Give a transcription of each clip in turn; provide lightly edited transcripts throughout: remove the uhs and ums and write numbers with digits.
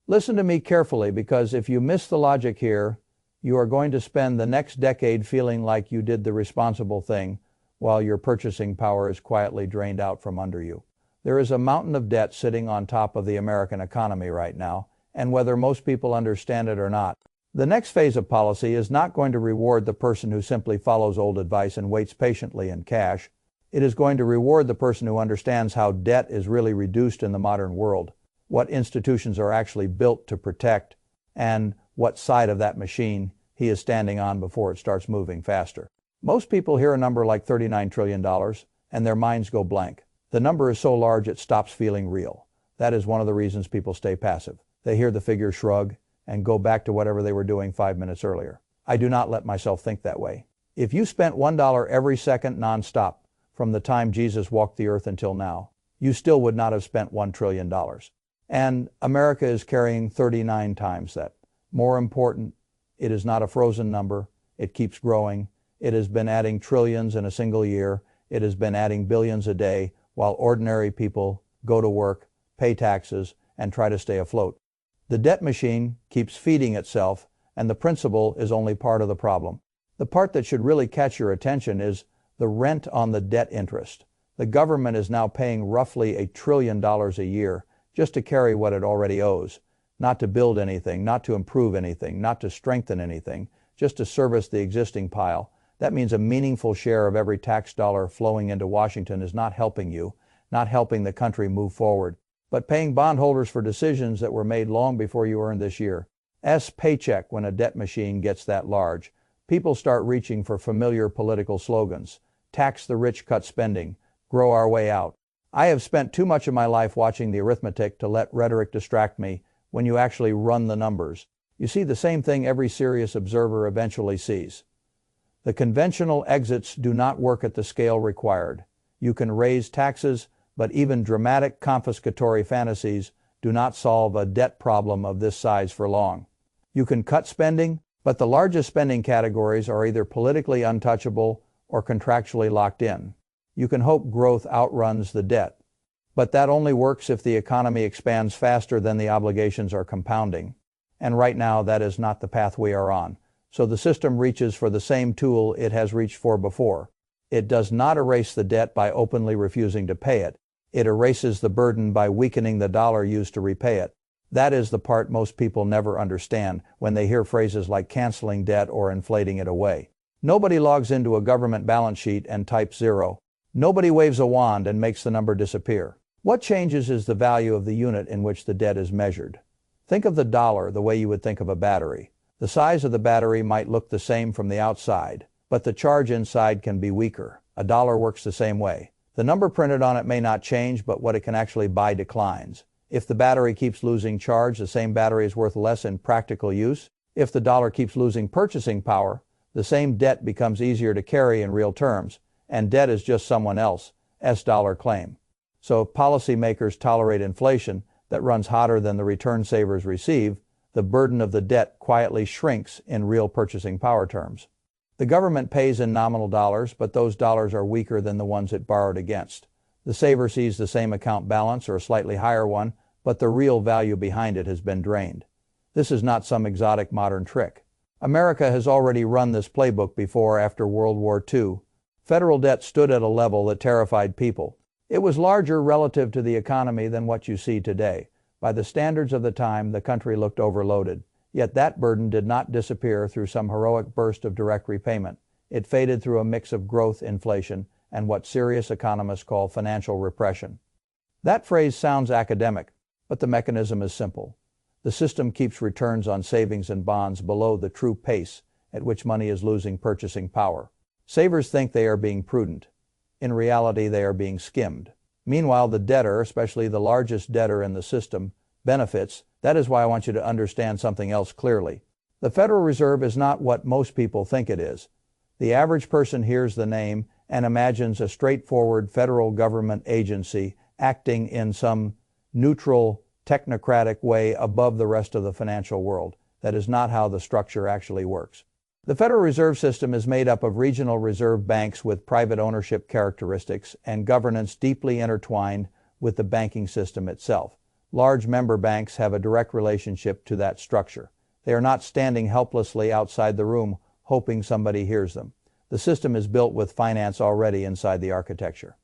Listen to me carefully, because if you miss the logic here, you are going to spend the next decade feeling like you did the responsible thing while your purchasing power is quietly drained out from under you. There is a mountain of debt sitting on top of the American economy right now, and whether most people understand it or not, the next phase of policy is not going to reward the person who simply follows old advice and waits patiently in cash. It is going to reward the person who understands how debt is really reduced in the modern world, what institutions are actually built to protect, and what side of that machine he is standing on before it starts moving faster. Most people hear a number like $39 trillion and their minds go blank. The number is so large it stops feeling real. That is one of the reasons people stay passive. They hear the figure, shrug, and go back to whatever they were doing 5 minutes earlier. I do not let myself think that way. If you spent $1 every second nonstop from the time Jesus walked the earth until now, you still would not have spent $1 trillion. And America is carrying 39 times that. More important, it is not a frozen number. It keeps growing. It has been adding trillions in a single year. It has been adding billions a day while ordinary people go to work, pay taxes, and try to stay afloat. The debt machine keeps feeding itself, and the principal is only part of the problem. The part that should really catch your attention is the rent on the debt interest. The government is now paying roughly $1 trillion a year just to carry what it already owes, not to build anything, not to improve anything, not to strengthen anything, just to service the existing pile. That means a meaningful share of every tax dollar flowing into Washington is not helping you, not helping the country move forward, but paying bondholders for decisions that were made long before you earned this year's paycheck. When a debt machine gets that large, people start reaching for familiar political slogans. Tax the rich, cut spending, grow our way out. I have spent too much of my life watching the arithmetic to let rhetoric distract me when you actually run the numbers. You see the same thing every serious observer eventually sees. The conventional exits do not work at the scale required. You can raise taxes, but even dramatic confiscatory fantasies do not solve a debt problem of this size for long. You can cut spending, but the largest spending categories are either politically untouchable or contractually locked in. You can hope growth outruns the debt, but that only works if the economy expands faster than the obligations are compounding. And right now, that is not the path we are on. So the system reaches for the same tool it has reached for before. It does not erase the debt by openly refusing to pay it. It erases the burden by weakening the dollar used to repay it. That is the part most people never understand when they hear phrases like canceling debt or inflating it away. Nobody logs into a government balance sheet and types zero. Nobody waves a wand and makes the number disappear. What changes is the value of the unit in which the debt is measured. Think of the dollar the way you would think of a battery. The size of the battery might look the same from the outside, but the charge inside can be weaker. A dollar works the same way. The number printed on it may not change, but what it can actually buy declines. If the battery keeps losing charge, the same battery is worth less in practical use. If the dollar keeps losing purchasing power, the same debt becomes easier to carry in real terms, and debt is just someone else's dollar claim. So if policymakers tolerate inflation that runs hotter than the return savers receive, the burden of the debt quietly shrinks in real purchasing power terms. The government pays in nominal dollars, but those dollars are weaker than the ones it borrowed against. The saver sees the same account balance or a slightly higher one, but the real value behind it has been drained. This is not some exotic modern trick. America has already run this playbook before. After World War II, federal debt stood at a level that terrified people. It was larger relative to the economy than what you see today. By the standards of the time, the country looked overloaded. Yet that burden did not disappear through some heroic burst of direct repayment. It faded through a mix of growth, inflation, and what serious economists call financial repression. That phrase sounds academic, but the mechanism is simple. The system keeps returns on savings and bonds below the true pace at which money is losing purchasing power. Savers think they are being prudent. In reality, they are being skimmed. Meanwhile, the debtor, especially the largest debtor in the system, benefits. That is why I want you to understand something else clearly. The Federal Reserve is not what most people think it is. The average person hears the name and imagines a straightforward federal government agency acting in some neutral, technocratic way above the rest of the financial world. That is not how the structure actually works. The Federal Reserve System is made up of regional reserve banks with private ownership characteristics and governance deeply intertwined with the banking system itself. Large member banks have a direct relationship to that structure. They are not standing helplessly outside the room hoping somebody hears them. The system is built with finance already inside the architecture.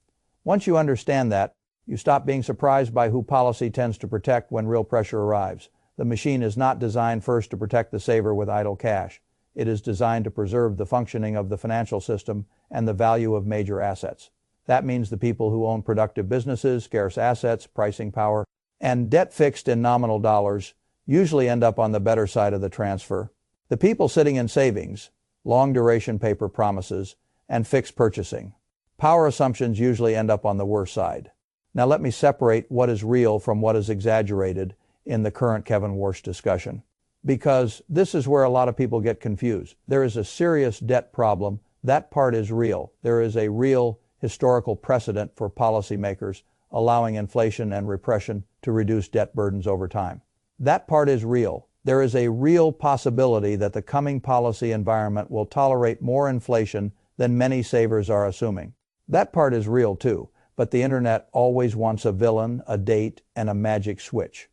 Once you understand that, you stop being surprised by who policy tends to protect when real pressure arrives. The machine is not designed first to protect the saver with idle cash. It is designed to preserve the functioning of the financial system and the value of major assets. That means the people who own productive businesses, scarce assets, pricing power, and debt fixed in nominal dollars usually end up on the better side of the transfer. The people sitting in savings, long-duration paper promises, and fixed purchasing, power assumptions usually end up on the worse side. Now let me separate what is real from what is exaggerated in the current Kevin Warsh discussion, because this is where a lot of people get confused. There is a serious debt problem. That part is real. There is a real historical precedent for policymakers allowing inflation and repression to reduce debt burdens over time. That part is real. There is a real possibility that the coming policy environment will tolerate more inflation than many savers are assuming. That part is real too, but the internet always wants a villain, a date, and a magic switch.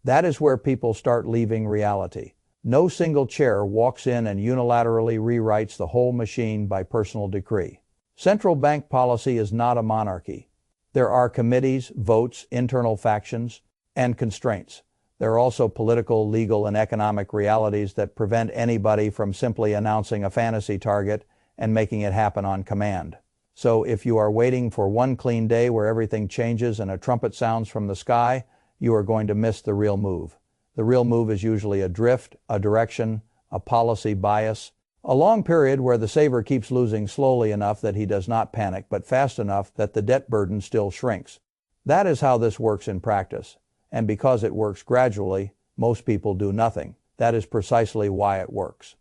That is where people start leaving reality. No single chair walks in and unilaterally rewrites the whole machine by personal decree. Central bank policy is not a monarchy. There are committees, votes, internal factions, and constraints. There are also political, legal, and economic realities that prevent anybody from simply announcing a fantasy target and making it happen on command. So if you are waiting for one clean day where everything changes and a trumpet sounds from the sky, you are going to miss the real move. The real move is usually a drift, a direction, a policy bias, a long period where the saver keeps losing slowly enough that he does not panic, but fast enough that the debt burden still shrinks. That is how this works in practice. And because it works gradually, most people do nothing. That is precisely why it works.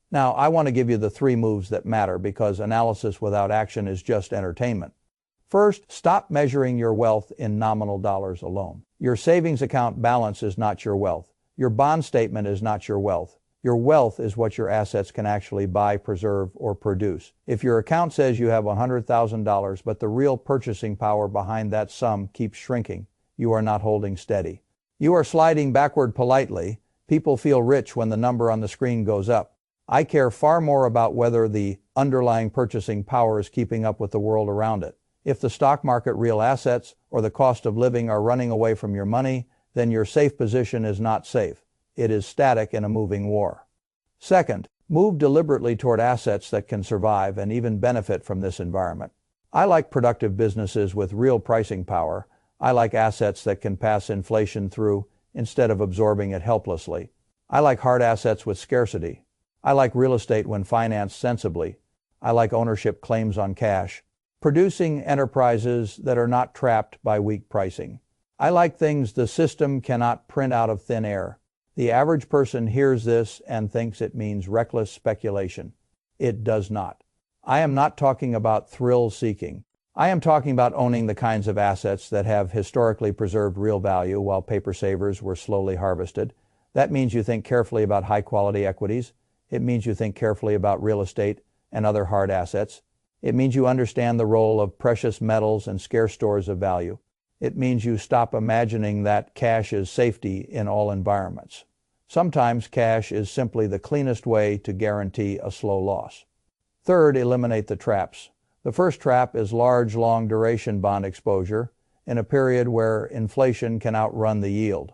Now, I want to give you the 3 moves that matter because analysis without action is just entertainment. First, stop measuring your wealth in nominal dollars alone. Your savings account balance is not your wealth. Your bond statement is not your wealth. Your wealth is what your assets can actually buy, preserve, or produce. If your account says you have $100,000, but the real purchasing power behind that sum keeps shrinking, you are not holding steady. You are sliding backward politely. People feel rich when the number on the screen goes up. I care far more about whether the underlying purchasing power is keeping up with the world around it. If the stock market, real assets, or the cost of living are running away from your money, then your safe position is not safe. It is static in a moving war. Second, move deliberately toward assets that can survive and even benefit from this environment. I like productive businesses with real pricing power. I like assets that can pass inflation through instead of absorbing it helplessly. I like hard assets with scarcity. I like real estate when financed sensibly. I like ownership claims on cash. Producing enterprises that are not trapped by weak pricing. I like things the system cannot print out of thin air. The average person hears this and thinks it means reckless speculation. It does not. I am not talking about thrill-seeking. I am talking about owning the kinds of assets that have historically preserved real value while paper savers were slowly harvested. That means you think carefully about high-quality equities. It means you think carefully about real estate and other hard assets. It means you understand the role of precious metals and scarce stores of value. It means you stop imagining that cash is safety in all environments. Sometimes cash is simply the cleanest way to guarantee a slow loss. Third, eliminate the traps. The first trap is large, long-duration bond exposure in a period where inflation can outrun the yield.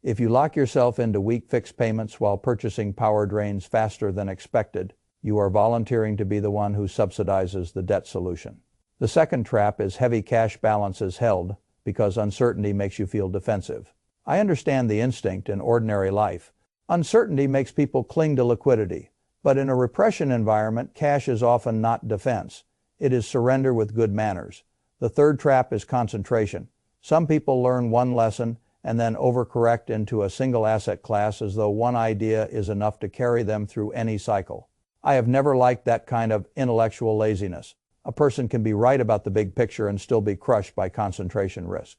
If you lock yourself into weak fixed payments while purchasing power drains faster than expected, you are volunteering to be the one who subsidizes the debt solution. The second trap is heavy cash balances held because uncertainty makes you feel defensive. I understand the instinct in ordinary life. Uncertainty makes people cling to liquidity. But in a repression environment, cash is often not defense. It is surrender with good manners. The third trap is concentration. Some people learn one lesson and then overcorrect into a single asset class as though one idea is enough to carry them through any cycle. I have never liked that kind of intellectual laziness. A person can be right about the big picture and still be crushed by concentration risk.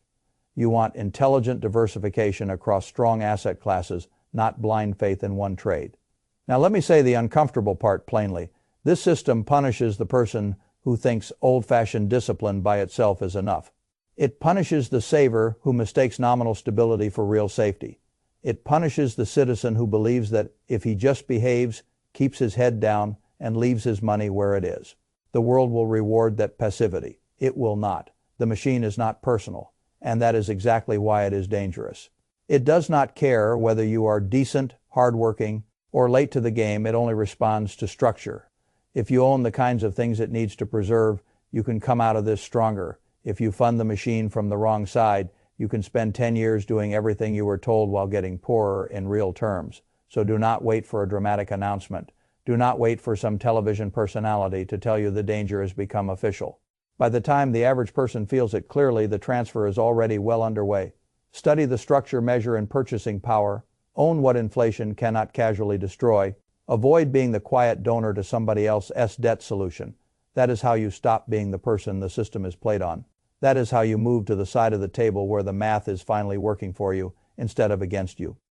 You want intelligent diversification across strong asset classes, not blind faith in one trade. Now let me say the uncomfortable part plainly. This system punishes the person who thinks old-fashioned discipline by itself is enough. It punishes the saver who mistakes nominal stability for real safety. It punishes the citizen who believes that if he just behaves, keeps his head down, and leaves his money where it is, the world will reward that passivity. It will not. The machine is not personal, and that is exactly why it is dangerous. It does not care whether you are decent, hardworking, or late to the game. It only responds to structure. If you own the kinds of things it needs to preserve, you can come out of this stronger. If you fund the machine from the wrong side, you can spend 10 years doing everything you were told while getting poorer in real terms. So do not wait for a dramatic announcement. Do not wait for some television personality to tell you the danger has become official. By the time the average person feels it clearly, the transfer is already well underway. Study the structure, measure, and purchasing power. Own what inflation cannot casually destroy. Avoid being the quiet donor to somebody else's debt solution. That is how you stop being the person the system is played on. That is how you move to the side of the table where the math is finally working for you instead of against you.